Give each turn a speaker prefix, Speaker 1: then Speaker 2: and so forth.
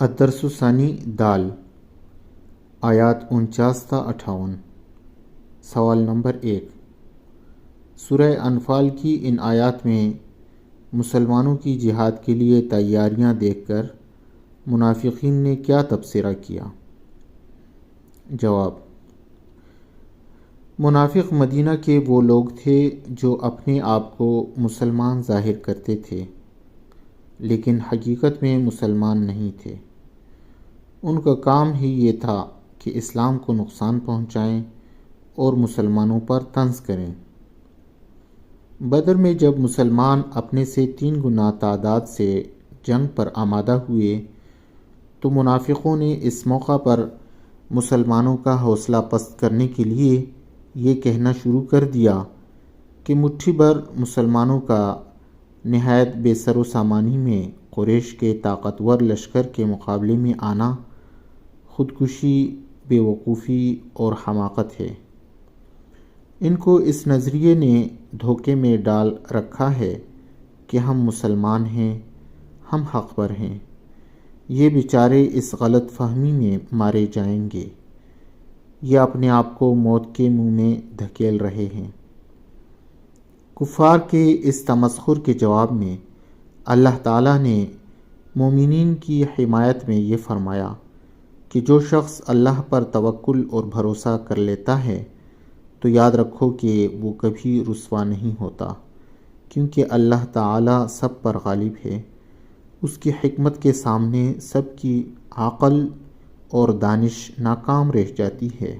Speaker 1: الدرس الثانی دال آیات 49 تا 58۔ سوال نمبر 1، سورہ انفال کی ان آیات میں مسلمانوں کی جہاد کے لیے تیاریاں دیکھ کر منافقین نے کیا تبصرہ کیا؟ جواب: منافق مدینہ کے وہ لوگ تھے جو اپنے آپ کو مسلمان ظاہر کرتے تھے لیکن حقیقت میں مسلمان نہیں تھے۔ ان کا کام ہی یہ تھا کہ اسلام کو نقصان پہنچائیں اور مسلمانوں پر طنز کریں۔ بدر میں جب مسلمان اپنے سے 3 گنا تعداد سے جنگ پر آمادہ ہوئے تو منافقوں نے اس موقع پر مسلمانوں کا حوصلہ پست کرنے کے لیے یہ کہنا شروع کر دیا کہ مٹھی بھر مسلمانوں کا نہایت بے سر و سامانی میں قریش کے طاقتور لشکر کے مقابلے میں آنا خودکشی، بے وقوفی اور حماقت ہے۔ ان کو اس نظریے نے دھوکے میں ڈال رکھا ہے کہ ہم مسلمان ہیں، ہم حق پر ہیں۔ یہ بیچارے اس غلط فہمی میں مارے جائیں گے۔ یہ اپنے آپ کو موت کے منہ میں دھکیل رہے ہیں۔ کفار کے اس تمسخر کے جواب میں اللہ تعالیٰ نے مومنین کی حمایت میں یہ فرمایا کہ جو شخص اللہ پر توکل اور بھروسہ کر لیتا ہے تو یاد رکھو کہ وہ کبھی رسوا نہیں ہوتا، کیونکہ اللہ تعالیٰ سب پر غالب ہے۔ اس کی حکمت کے سامنے سب کی عقل اور دانش ناکام رہ جاتی ہے۔